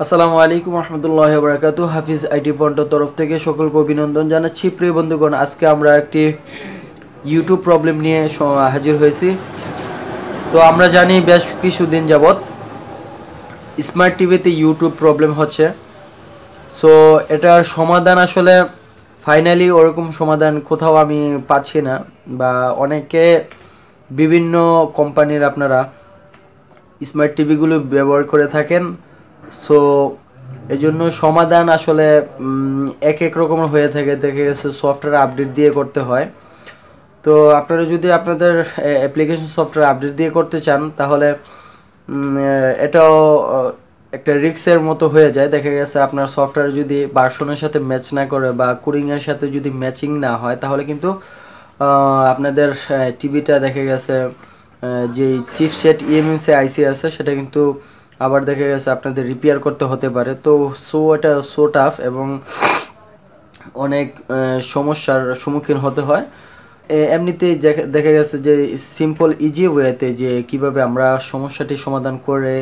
আসসালামু আলাইকুম রহমতুল্লাহ বরকাতু। হাফিজ আইটি পয়েন্টের তরফ থেকে সকলকে অভিনন্দন জানাচ্ছি। প্রিয় বন্ধুগণ, আজকে আমরা একটি ইউটিউব প্রবলেম নিয়ে হাজির হয়েছি। তো আমরা জানি বেশ কিছুদিন যাবৎ স্মার্ট টিভিতে ইউটিউব প্রবলেম হচ্ছে। সো এটার সমাধান আসলে ফাইনালি ওরকম সমাধান কোথাও আমি পাচ্ছি না, বা অনেকে বিভিন্ন কোম্পানির আপনারা স্মার্ট টিভিগুলো ব্যবহার করে থাকেন। সো এই জন্য সমাধান আসলে এক এক রকম হয়ে থাকে, দেখে গেছে সফটওয়্যার আপডেট দিয়ে করতে হয়। তো আপনারা যদি আপনাদের অ্যাপ্লিকেশন সফটওয়্যার আপডেট দিয়ে করতে চান তাহলে এটাও একটা রিস্কের মতো হয়ে যায়। দেখা গেছে আপনার সফটওয়্যার যদি ভার্সনের সাথে ম্যাচ না করে বা কুলিংয়ের সাথে যদি ম্যাচিং না হয় তাহলে কিন্তু আপনাদের টিভিটা দেখা গেছে যে চিপসেট ইএমএমসি আইসি আছে সেটা কিন্তু আবার দেখা গেছে আপনাদের রিপেয়ার করতে হতে পারে। তো এটা টাফ এবং অনেক সমস্যার সম্মুখীন হতে হয়। এমনিতেই দেখা গেছে যে সিম্পল ইজি ওয়েতে যে কিভাবে আমরা সমস্যাটি সমাধান করে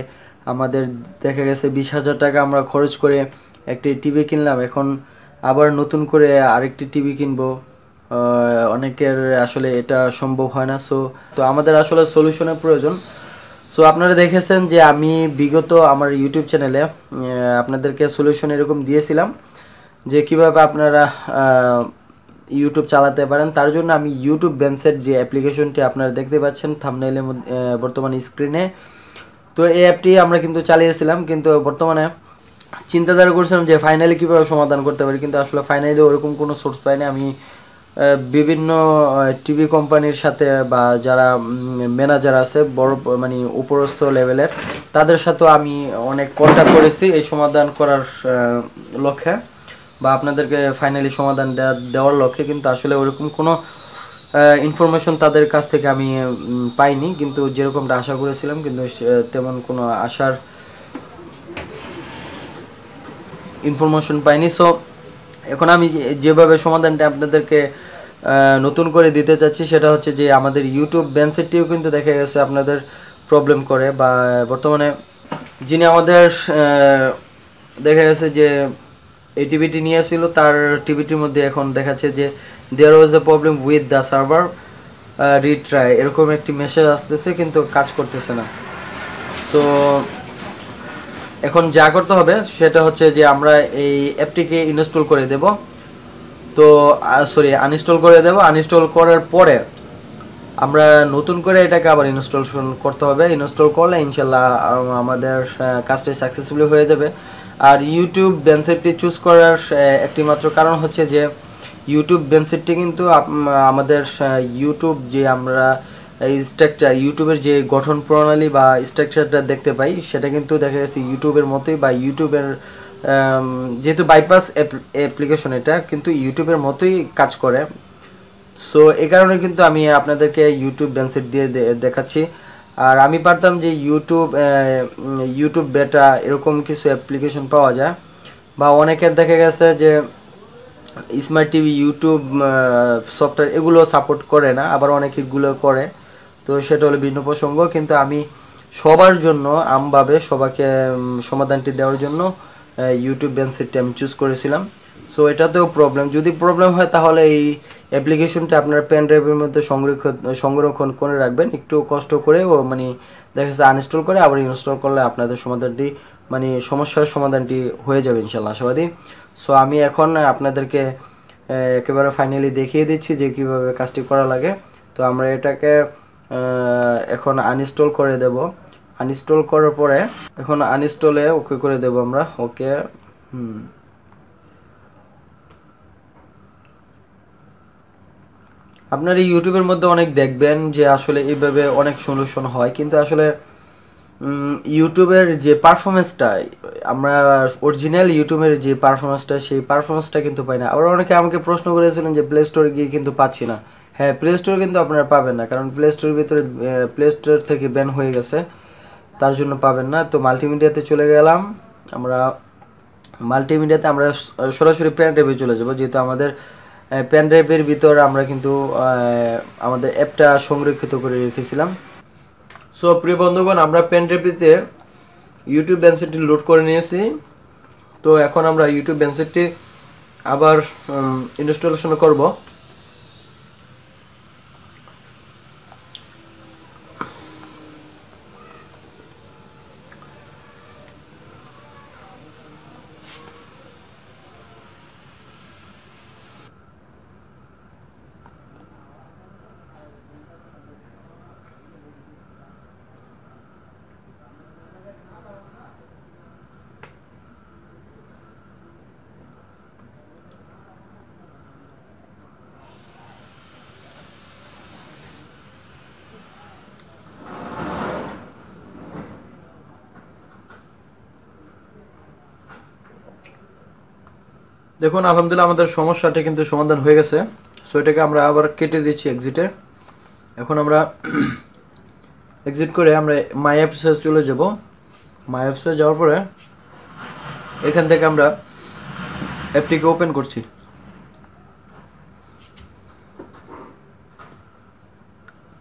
আমাদের দেখা গেছে 20,000 টাকা আমরা খরচ করে একটি টিভি কিনলাম, এখন আবার নতুন করে আরেকটি টিভি কিনবো, অনেকের আসলে এটা সম্ভব হয় না। তো আমাদের আসলে সলিউশনের প্রয়োজন। সো আপনারা দেখেছেন যে আমি বিগত আমার ইউটিউব চ্যানেলে আপনাদেরকে সলিউশন এরকম দিয়েছিলাম যে কিভাবে আপনারা ইউটিউব চালাতে পারেন। তার জন্য আমি ইউটিউব বেনসেট যে অ্যাপ্লিকেশনটি আপনারা দেখতে পাচ্ছেন থাম্বনেইলের মধ্যে বর্তমানে স্ক্রিনে, তো এই অ্যাপটি আমরা কিন্তু চালিয়েছিলাম, কিন্তু বর্তমানে চিন্তাধারা করছিলাম যে ফাইনালি কীভাবে সমাধান করতে পারি, কিন্তু আসলে ফাইনালি ওরকম কোনো সোর্স পাইনি। আমি বিভিন্ন টিভি কোম্পানির সাথে বা যারা ম্যানেজার আছে বড় মানে উপরস্থ লেভেলের, তাদের সাথেও আমি অনেক কন্ট্যাক্ট করেছি এই সমাধান করার লক্ষ্যে বা আপনাদেরকে ফাইনালি সমাধান দেওয়ার লক্ষ্যে, কিন্তু আসলে ওরকম কোনো ইনফরমেশন তাদের কাছ থেকে আমি পাইনি, কিন্তু যেরকমটা আশা করেছিলাম কিন্তু তেমন কোনো আশার ইনফরমেশন পাইনি। সো এখন আমি যেভাবে সমাধানটা আপনাদেরকে নতুন করে দিতে চাচ্ছি সেটা হচ্ছে যে আমাদের ইউটিউব ব্যান্ডসেটটিও কিন্তু দেখা গেছে আপনাদের প্রবলেম করে, বা বর্তমানে যিনি আমাদের দেখা গেছে যে এই টিভিটি নিয়ে ছিল তার টিভিটির মধ্যে এখন দেখাচ্ছে যে there was a problem with the server retry, এরকম একটি মেসেজ আসতেছে কিন্তু কাজ করতেছে না। সো এখন যা করতে হবে সেটা হচ্ছে যে আমরা এই অ্যাপটিকে ইনস্টল করে দেব। তো আনইনস্টল করে দেব। আনইনস্টল করার পরে আমরা নতুন করে এটাকে আবার ইনস্টলেশন করতে হবে। ইনস্টল করলে ইনশাল্লাহ আমাদের কাজটি সাকসেসফুলি হয়ে যাবে। আর ইউটিউব ব্যান্ডসেটটি চুজ করার একটি মাত্র কারণ হচ্ছে যে ইউটিউব ব্যান্ডসেটটি কিন্তু আমাদের ইউটিউব যে আমরা স্ট্রাকচার ইউটিউবের যে গঠন প্রণালী বা স্ট্রাকচারটা দেখতে পাই সেটা কিন্তু দেখা গেছে ইউটিউবের মতোই, বা ইউটিউবের যেহেতু বাইপাস অ্যাপ্লিকেশন এটা কিন্তু ইউটিউবের মতোই কাজ করে। সো এই কারণে কিন্তু আমি আপনাদেরকে ইউটিউব ব্যান্ডসেট দিয়ে দেখাচ্ছি। আর আমি পারতাম যে ইউটিউব বেটা এরকম কিছু অ্যাপ্লিকেশন পাওয়া যায়, বা অনেকের দেখা গেছে যে স্মার্ট টিভি ইউটিউব সফটওয়্যার এগুলো সাপোর্ট করে না, আবার অনেকগুলো করে। তো সেটা হলো ভিন্ন প্রসঙ্গ, কিন্তু আমি সবার জন্য আমভাবে সবাইকে সমাধানটি দেওয়ার জন্য ইউটিউব ব্যান্ডসেটটি আমি চুজ করেছিলাম। সো এটাতেও প্রবলেম, যদি প্রবলেম হয় তাহলে এই অ্যাপ্লিকেশনটা আপনার পেন ড্রাইভের মধ্যে সংরক্ষণ করে রাখবেন, একটু কষ্ট করে মানে দেখা যাচ্ছে আনইনস্টল করে আবার ইনস্টল করলে আপনাদের সমাধানটি মানে সমস্যার সমাধানটি হয়ে যাবে ইনশাল্লাহ, আশাবাদী। সো আমি এখন আপনাদেরকে একেবারে ফাইনালি দেখিয়ে দিচ্ছি যে কীভাবে কাজটি করা লাগে। তো আমরা এটাকে এখন আনইনস্টল করে দেব। আনইনস্টল করার পরে এখন আনইনস্টলে ওকে করে দেব আমরা। ওকে, আপনার এই ইউটিউবের মধ্যে অনেক দেখবেন যে আসলে এইভাবে অনেক সলিউশন হয়, কিন্তু আসলে ইউটিউবের যে পারফরমেন্সটা আমরা অরিজিনাল ইউটিউবের যে পারফরমেন্সটা সেই পারফরমেন্সটা কিন্তু পাই না। আবার অনেকে আমাকে প্রশ্ন করেছিলেন যে প্লে স্টোরে গিয়ে কিন্তু পাচ্ছি না। হ্যাঁ, প্লে স্টোরে কিন্তু আপনারা পাবেন না, কারণ প্লে স্টোরের ভিতরে প্লে স্টোর থেকে ব্যান হয়ে গেছে, তার জন্য পাবেন না। তো মাল্টিমিডিয়াতে চলে গেলাম আমরা। মাল্টিমিডিয়াতে আমরা সরাসরি পেন ড্রাইভে চলে যাব, যেহেতু আমাদের পেন ড্রাইভের ভিতর আমরা কিন্তু আমাদের অ্যাপটা সংরক্ষিত করে রেখেছিলাম। সো প্রিয় বন্ধুগণ, আমরা পেন ড্রাইভটিতে ইউটিউব ব্যানসেটটি লোড করে নিয়েছি। তো এখন আমরা ইউটিউব ব্যানসেটটি আবার ইনস্টলেশন করব। দেখুন আলহামদুলিল্লাহ আমাদের সমস্যাটি কিন্তু সমাধান হয়ে গেছে। সো এটাকে আমরা আবার কেটে দিচ্ছি এক্সিটে। এখন আমরা এক্সিট করে আমরা মাই অ্যাপসে চলে যাব। মাই অ্যাপসে যাওয়ার পরে এখান থেকে আমরা অ্যাপটিকে ওপেন করছি।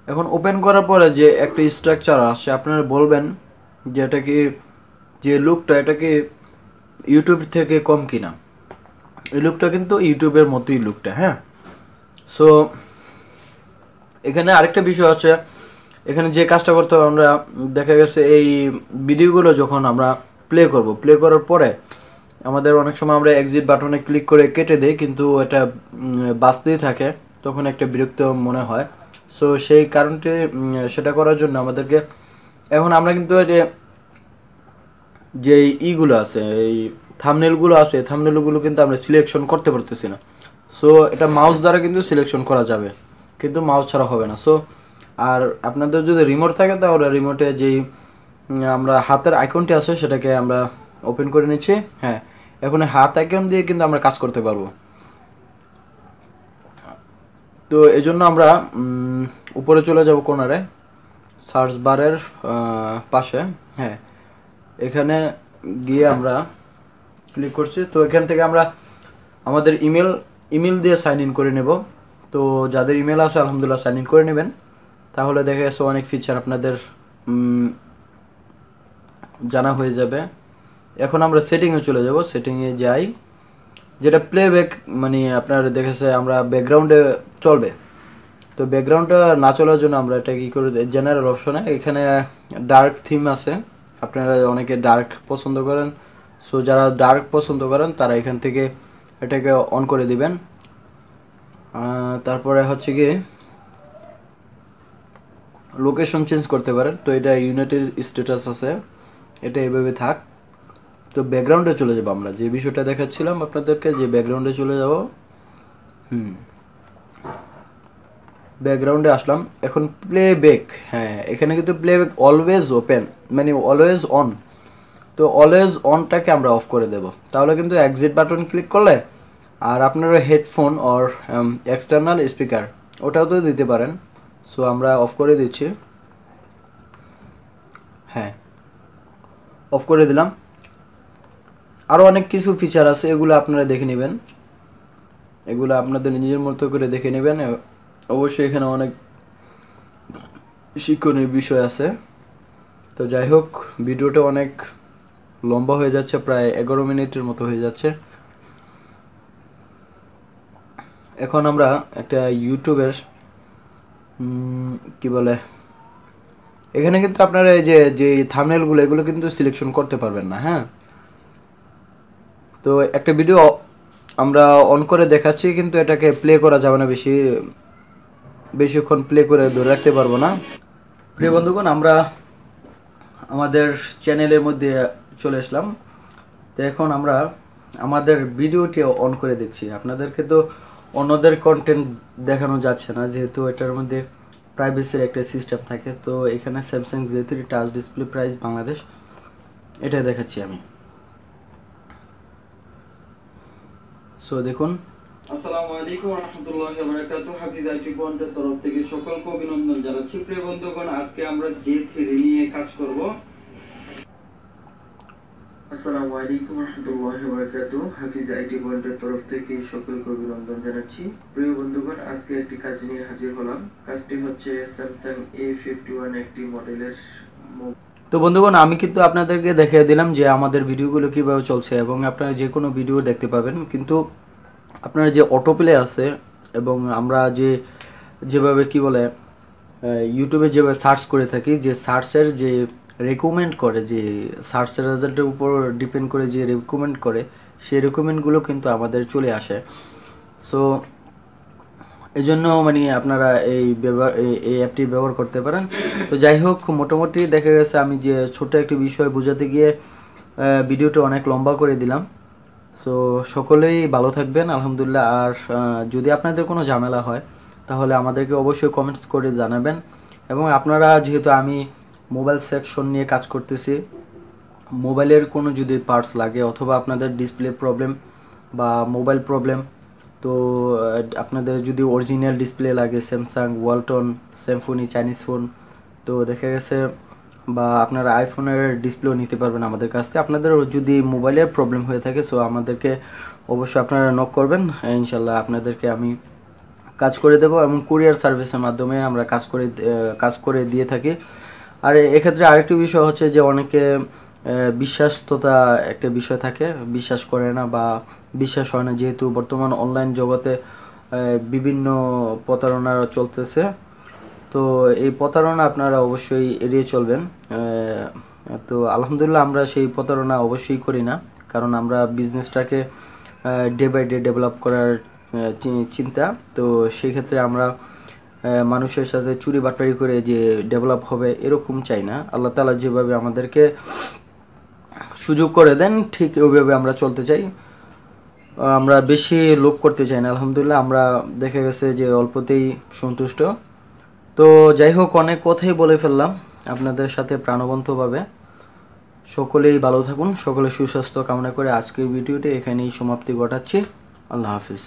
এখন ওপেন করার পরে যে একটা স্ট্রাকচার আসছে, আপনারা বলবেন যে এটা কি, যে লুকটা এটা কি ইউটিউব থেকে কম কিনা। এই লুকটা কিন্তু ইউটিউবের মতোই লুকটা, হ্যাঁ। সো এখানে আরেকটা বিষয় হচ্ছে, এখানে যে কাজটা করতে হবে, আমরা দেখা গেছে এই ভিডিওগুলো যখন আমরা প্লে করার পরে আমাদের অনেক সময় আমরা এক্সিট বাটনে ক্লিক করে কেটে দেই, কিন্তু এটা বাঁচতেই থাকে, তখন একটা বিরক্ত মনে হয়। সো সেই কারণটি সেটা করার জন্য আমাদেরকে এখন আমরা কিন্তু যে ইগুলো আছে, এই থাম্বনেলগুলো আছে, থাম্বনেলগুলো কিন্তু আমরা সিলেকশন করতে পারতেছি না। সো এটা মাউস দ্বারা কিন্তু সিলেকশন করা যাবে, কিন্তু মাউস ছাড়া হবে না। সো আর আপনাদের যদি রিমোট থাকে তাহলে রিমোটে যেই আমরা হাতের আইকনটি আছে সেটাকে আমরা ওপেন করে নিচ্ছি। হ্যাঁ, এখন হাত আইকন দিয়ে কিন্তু আমরা কাজ করতে পারবো। তো এই জন্য আমরা উপরে চলে যাব কর্নারে, সার্চ বারের পাশে, হ্যাঁ, এখানে গিয়ে আমরা ক্লিক করছি। তো এখান থেকে আমরা আমাদের ইমেল দিয়ে সাইন ইন করে নেব। তো যাদের ইমেল আছে আলহামদুলিল্লাহ সাইন ইন করে নেবেন, তাহলে দেখা গেছে অনেক ফিচার আপনাদের জানা হয়ে যাবে। এখন আমরা সেটিংয়ে চলে যাব। সেটিংয়ে যাই, যেটা প্লেব্যাক মানে আপনার দেখেছে আমরা ব্যাকগ্রাউন্ডে চলবে। তো ব্যাকগ্রাউন্ডটা না চলার জন্য আমরা এটা কী করে, জেনারেল অপশনে এখানে ডার্ক থিম আছে, আপনারা অনেকে ডার্ক পছন্দ করেন। সো যারা ডার্ক পছন্দ করেন তারা এখান থেকে এটাকে অন করে দিবেন। তারপরে হচ্ছে কি লোকেশন চেঞ্জ করতে পারেন। তো এটা ইউনাইটেড স্ট্যাটাস আছে, এটা এভাবে থাক। তো ব্যাকগ্রাউন্ডে চলে যাব, আমরা যে বিষয়টা দেখাচ্ছিলাম আপনাদেরকে, যে ব্যাকগ্রাউন্ডে চলে যাব। ব্যাকগ্রাউন্ডে আসলাম। এখন প্লেব্যাক, হ্যাঁ এখানে কিন্তু প্লেব্যাক অলওয়েজ ওপেন মানে অলওয়েজ অন। তো অলওয়েজ অনটাকে আমরা অফ করে দেব, তাহলে কিন্তু এক্সিট বাটন ক্লিক করলে আর আপনারা হেডফোন অর এক্সটার্নাল স্পিকার ওটাও তো দিতে পারেন। সো আমরা অফ করে দিচ্ছি, হ্যাঁ অফ করে দিলাম। আরও অনেক কিছু ফিচার আছে, এগুলো আপনারা দেখে নেবেন, এগুলো আপনাদের নিজের মতো করে দেখে নেবেন। অবশ্যই এখানে অনেক শিক্ষণীয় বিষয় আছে। তো যাই হোক, ভিডিওটা অনেক লম্বা হয়ে যাচ্ছে, প্রায় 11 মিনিটের মতো হয়ে যাচ্ছে। এখন আমরা একটা ইউটিউবের কি বলে, এখানে কিন্তু আপনারা এই যে থাম্বনেলগুলো এগুলো কিন্তু সিলেকশন করতে পারবেন না, হ্যাঁ। তো একটা ভিডিও আমরা অন করে দেখাচ্ছি, কিন্তু এটাকে প্লে করা যাবে না, বেশিক্ষণ প্লে করে ধরে রাখতে পারবো না। প্রিয় বন্ধুগণ, আমরা আমাদের চ্যানেলের মধ্যে চলে আসলাম। তো এখন আমরা আমাদের ভিডিওটি অন করে দেখছি। আপনাদেরকে তো অন্যদের কন্টেন্ট দেখানো যাচ্ছে না, যেহেতু এটার মধ্যে প্রাইভেসির একটা সিস্টেম থাকে। তো এখানে Samsung Z3 touch display price Bangladesh এটা দেখাচ্ছি আমি। সো দেখুন, আসসালামু আলাইকুম ওয়া রাহমাতুল্লাহি ওয়া বারাকাতুহু। হাফিজ আইটি পয়েন্টের তরফ থেকে সকলকে অভিনন্দন জানাচ্ছি। প্রিয় বন্ধুগণ, আজকে আমরা Z3 নিয়ে কাজ করব। আসসালামু আলাইকুম ওয়া রাহমাতুল্লাহি ওয়া বারাকাতুহু। হাফিজ আইটি পয়েন্টের তরফ থেকে সকলকে অভিনন্দন জানাচ্ছি। প্রিয় বন্ধুগণ, আজকে একটি কাজ নিয়ে হাজির হলাম। কাজটি হচ্ছে স্যামসাং A51 একটি মডেলের তো বন্ধুগণ, আমি কিন্তু আপনাদেরকে দেখিয়ে দিলাম যে আমাদের ভিডিওগুলো কীভাবে চলছে, এবং আপনারা যে কোনো ভিডিও দেখতে পাবেন। কিন্তু আপনার যে অটো প্লে আছে, এবং আমরা যেভাবে কি বলে ইউটিউবে যেভাবে সার্চ করে থাকি, যে সার্চের যে রেকমেন্ড করে, যে সার্চের রেজাল্টের উপর ডিপেন্ড করে যে রেকমেন্ড করে, সেই রেকমেন্ডগুলো কিন্তু আমাদের চলে আসে। সো এই জন্য মানে আপনারা এই অ্যাপটি ব্যবহার করতে পারেন। তো যাই হোক, মোটামুটি দেখা গেছে আমি যে ছোট একটি বিষয় বোঝাতে গিয়ে ভিডিওটা অনেক লম্বা করে দিলাম। সো সকলেই ভালো থাকবেন, আলহামদুলিল্লাহ। আর যদি আপনাদের কোনো ঝামেলা হয় তাহলে আমাদেরকে অবশ্যই কমেন্টস করে জানাবেন। এবং আপনারা, যেহেতু আমি মোবাইল সেকশন নিয়ে কাজ করতেছি, মোবাইলের কোনো যদি পার্টস লাগে অথবা আপনাদের ডিসপ্লে প্রবলেম বা মোবাইল প্রবলেম, তো আপনাদের যদি অরিজিনাল ডিসপ্লে লাগে, স্যামসাং, ওয়ালটন, স্যামসুনি, চাইনিজ ফোন, তো দেখা গেছে, বা আপনারা আইফোনের ডিসপ্লেও নিতে পারবেন আমাদের কাছ থেকে। আপনাদের যদি মোবাইলের প্রবলেম হয়ে থাকে, সো আমাদেরকে অবশ্যই আপনারা নক করবেন, ইনশাল্লাহ আপনাদেরকে আমি কাজ করে দেবো। এবং কুরিয়ার সার্ভিসের মাধ্যমে আমরা কাজ করে দিয়ে থাকি। আর এক্ষেত্রে আরেকটি বিষয় হচ্ছে যে অনেকে বিশ্বাসততা একটা বিষয় থাকে, বিশ্বাস করে না বা বিশ্বাস হয় না, যেহেতু বর্তমান অনলাইন জগতে বিভিন্ন প্রতারণা চলতেছে। তো এই প্রতারণা আপনারা অবশ্যই এড়িয়ে চলবেন। তো আলহামদুলিল্লাহ, আমরা সেই প্রতারণা অবশ্যই করি না, কারণ আমরা বিজনেসটাকে ডে বাই ডে ডেভেলপ করার চিন্তা। তো সেই ক্ষেত্রে আমরা মানুষের সাথে চুরি বাটপারি করে যে ডেভেলপ হবে এরকম চাই না। আল্লাহ তাআলা যেভাবে আমাদেরকে সুযোগ করে দেন, ঠিক ওইভাবে আমরা চলতে চাই। আমরা বেশি লোভ করতে চাই না। আলহামদুলিল্লাহ, আমরা দেখা গেছে যে অল্পতেই সন্তুষ্ট। তো যাই হোক, অনেক কথাই বলে ফেললাম আপনাদের সাথে প্রাণবন্তভাবে। সকলেই ভালো থাকুন, সকলে সুস্বাস্থ্য কামনা করে আজকের ভিডিওটি এখানেই সমাপ্তি ঘটাচ্ছি। আল্লাহ হাফিজ।